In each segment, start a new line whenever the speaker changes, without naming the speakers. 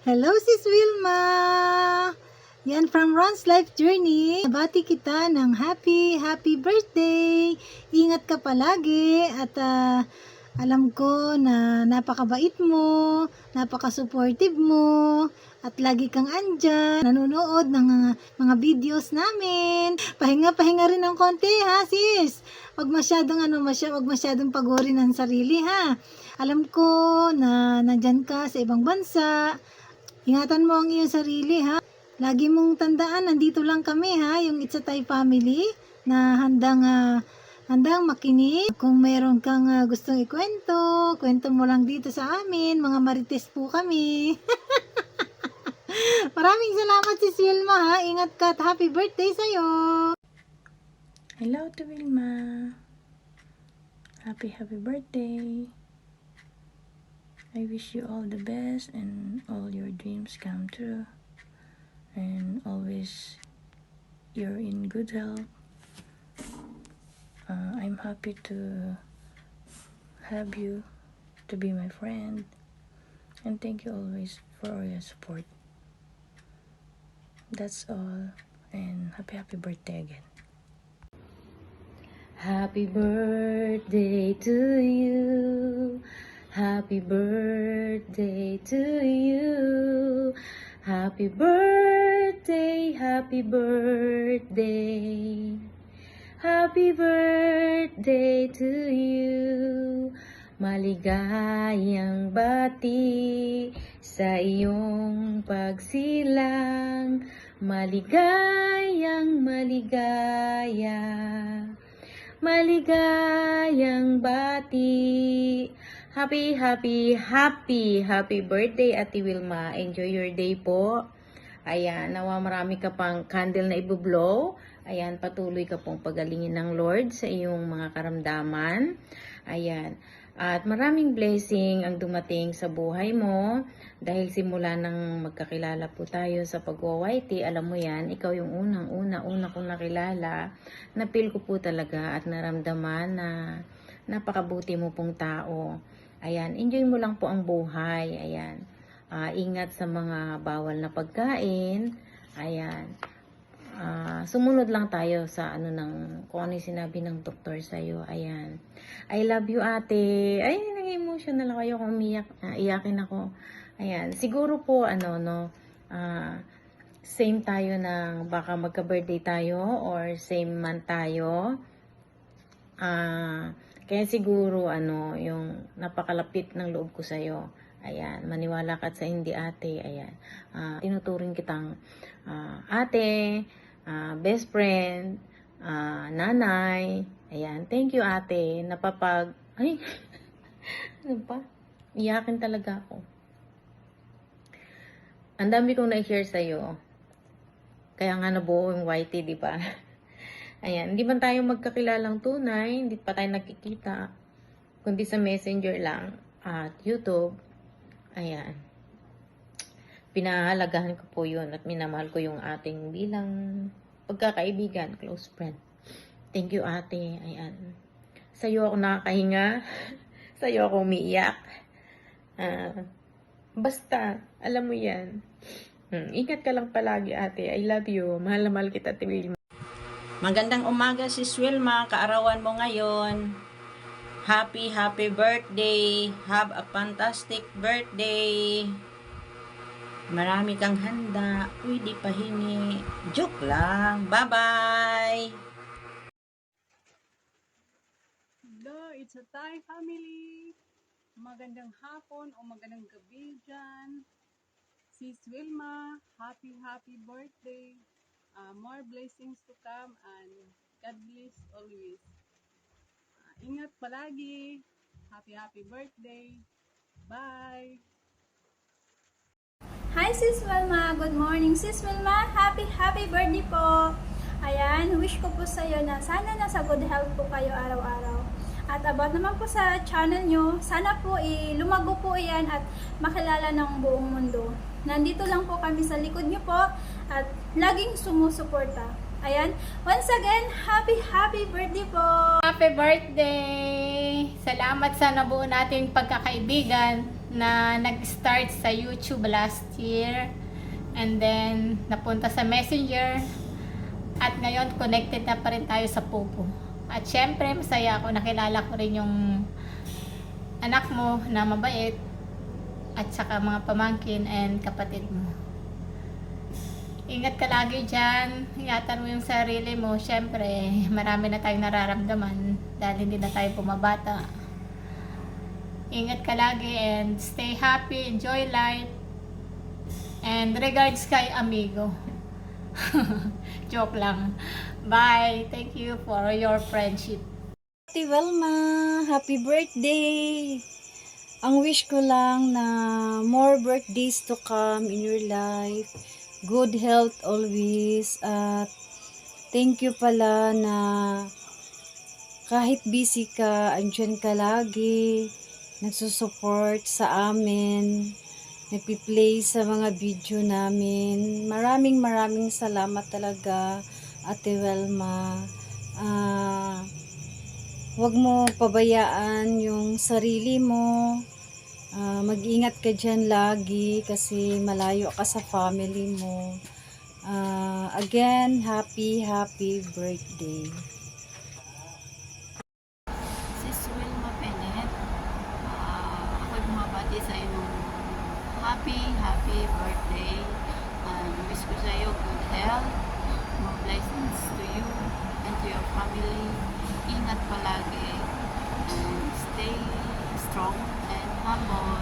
Hello, Sis Wilma! Yan from Ron's Life Journey. Nabati kita ng happy birthday! Ingat ka palagi at alam ko na napakabait mo, napaka-supportive mo, at lagi kang andyan, nanonood ng mga videos namin. Pahinga rin ng konti ha, sis. Wag masyadong pagurin ang sarili ha. Alam ko na nandyan ka sa ibang bansa. Ingatan mo ang iyong sarili ha. Lagi mong tandaan, nandito lang kami ha, yung It's a Thai Family na handang makinig. Kung meron kang gustong ikwento, kwento mo lang dito sa amin. Mga marites po kami. Maraming salamat Sis Wilma ha. Ingat ka at happy birthday sa'yo.
Hello to Wilma. Happy birthday. I wish you all the best and all your dreams come true. And always you're in good health. I'm happy to have you to be my friend. And thank you always for all your support. That's all. And happy birthday again. Happy birthday to you. Happy birthday to you. Happy birthday, happy birthday. Happy birthday to you. Maligayang bati sa iyong pagsilang. Maligayang bati. Happy birthday, Ate Wilma. Enjoy your day po. Ayan, nawa marami ka pang candle na ibublow. Ayan, patuloy ka pong pagalingin ng Lord sa iyong mga karamdaman. Ayan, at maraming blessing ang dumating sa buhay mo. Dahil simula nang magkakilala po tayo sa pag-YT, alam mo yan, ikaw yung una kong nakilala. Napil ko po talaga at naramdaman na napakabuti mo pong tao. Ayan, enjoy mo lang po ang buhay. Ayan, ingat sa mga bawal na pagkain. Ayan, sumunod lang tayo sa kung ano yung sinabi ng doktor sa'yo. Ayan, I love you ate. Ay, nag-emotional ako. Ayoko umiyak. Iyakin ako. Ayan, siguro po same tayo ng baka magka-birthday tayo or same month tayo. Kaya siguro yung napakalapit ng loob ko sa'yo. Ayan, maniwala ka sa hindi ate. Ayan, tinuturing kitang ate, best friend, nanay. Ayan, thank you ate. Ay, ano ba? Iyakin talaga ako. Ang dami kong na-share sa'yo. Kaya nga nabuo yung YT, di ba? Ayan, hindi man tayo magkakilalang tunay, hindi pa tayo nakikita, kundi sa messenger lang at YouTube. Ayan, pinahalagahan ko po yun at minamahal ko yung ating bilang pagkakaibigan, close friend. Thank you ate. Ayan, sa'yo ako nakakahinga, sa'yo ako umiiyak. Basta, alam mo yan. Ingat ka lang palagi ate. I love you. Mahal na mahal kita, Ate Wilma.
Magandang umaga Sis Wilma, kaarawan mo ngayon. Happy birthday. Have a fantastic birthday. Marami kang handa. Uy, di pahingi. Joke lang. Bye-bye.
Hello, It's a Thai Family. Magandang hapon o magandang gabi dyan. Sis Wilma, happy birthday. More blessings to come and God bless always. Ingat palagi. Happy birthday. Bye.
Hi Sis Wilma! Good morning Sis Wilma! Happy birthday po! Ayan, wish ko po sa iyo na sana nasa good health po kayo araw-araw. At about naman po sa channel nyo, sana po lumago po yan at makilala ng buong mundo. Nandito lang po kami sa likod nyo po at laging sumusuporta. Ayan, once again, happy birthday po!
Happy birthday! Salamat sa nabuo nating pagkakaibigan. na nag-start sa YouTube last year and then napunta sa Messenger at ngayon connected na pa rin tayo sa Popo. At syempre masaya ako, nakilala ko rin yung anak mo na mabait at saka mga pamangkin and kapatid mo. Ingat ka lagi dyan, ingatan mo yung sarili mo. Syempre marami na tayong nararamdaman dahil hindi na tayo pumabata. Ingat ka lagi and stay happy, enjoy life. And regards kay amigo. Joke lang. Bye. Thank you for your friendship.
Ate Welma, happy birthday! Ang wish ko lang na more birthdays to come in your life. Good health always. At thank you pala na kahit busy ka, andyan ka lagi. Nagsusupport sa amin. Nagpi-play sa mga video namin. Maraming salamat talaga, Ate Welma. Huwag mo pabayaan yung sarili mo. Mag-ingat ka dyan lagi kasi malayo ka sa family mo. Again, happy birthday.
Sis Wilma Penet, ako'y bumabati sa iyo. Happy birthday. Wish ko sa iyo good health, more blessings to you and to your family. Ingat palagi and stay strong and humble.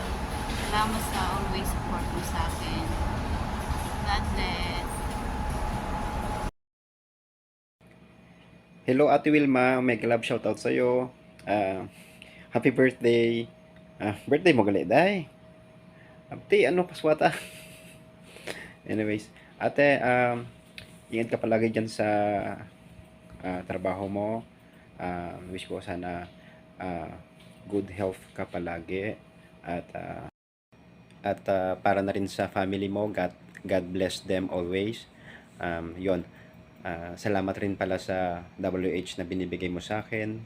Salamat sa always support mo sa akin. God bless.
Hello Ate Wilma, may love shoutout sa'yo. Happy birthday. Birthday mo gali, day. Ate, ano paswata? Anyways, ate, ingat ka palagi dyan sa trabaho mo. Wish ko sana good health ka palagi. At para na rin sa family mo, God bless them always. Yon. Salamat rin pala sa WH na binibigay mo sa akin.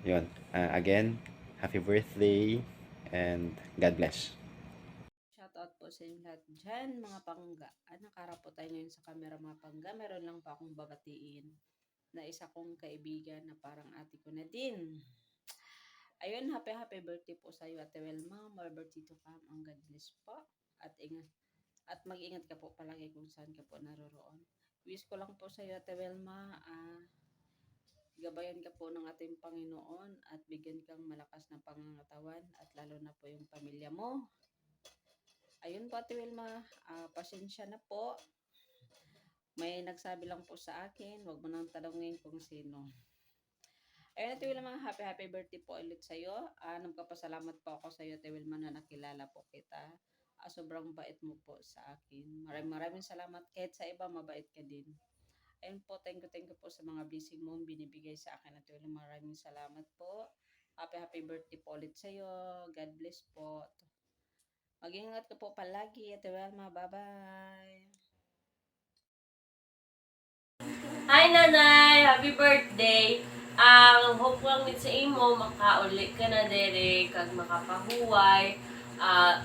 Yon. Again, happy birthday and God bless.
Shoutout po sa inyo lahat dyan, mga pangga. Nakara po tayo ngayon sa camera, mga pangga. Meron lang pa akong babatiin na isa kong kaibigan na parang ate ko na din. Ayun, happy birthday po sa iyo, Ate Welma. More birthday to come. Ang God bless po. At mag-ingat ka po palagi kung saan ka po naroroon. Wish ko lang po sa iyo, Ate Welma, gabayan ka po ng ating Panginoon at bigyan kang malakas na pangangatawan at lalo na po yung pamilya mo. Ayun po, Ate Wilma, pasensya na po. May nagsabi lang po sa akin, wag mo nang tanongin kung sino. Ayun, Ate Wilma, happy birthday po ulit sa'yo. Nagpapasalamat po ako sa'yo, Ate Wilma, na nakilala po kita. Sobrang bait mo po sa akin. Maraming salamat. Kahit sa iba, mabait ka din. Ayun po, thank you po sa mga blessing mo binibigay sa akin, Ate Wilma. Maraming salamat po. Happy birthday po ulit sa'yo. God bless po. Mag-ingat ka po palagi, Ate Wilma. Bye-bye.
Hi Nanay! Happy birthday! Hope lang sa imo, makauli ka na dere, kag makapahuway.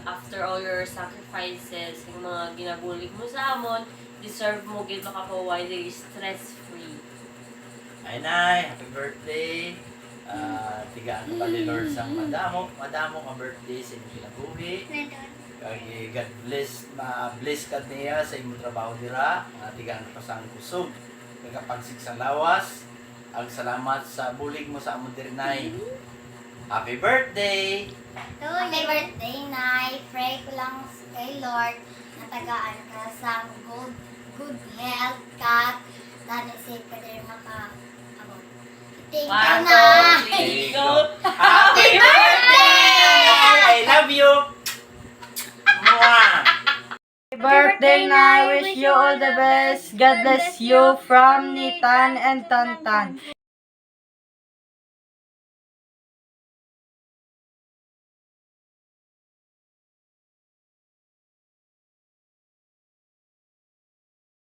After all your sacrifices, yung mga ginabulig mo sa amon, deserve mo gid makapahuway dere stress-free.
Ay nay, happy birthday! Tigaan pa ni Lord sa madamo ka birthday sa inyong kinabuhi. Kaya God bless, ma-bless ka niya sa inyong trabaho dira. Tigaan pa sa ang kusog. Nagapagsig sa lawas. Ang salamat sa bulig mo sa amon dirinay. Happy birthday!
Happy birthday, Nay. Pray ko lang kay Lord na tagaan ka sa good health ka. Dahil safe ka din maka-abot. Thank you, Nay.
Happy birthday! I love you! Mwah!
Happy birthday, Nay. Wish you all the best. God bless you from Nitan and Tantan.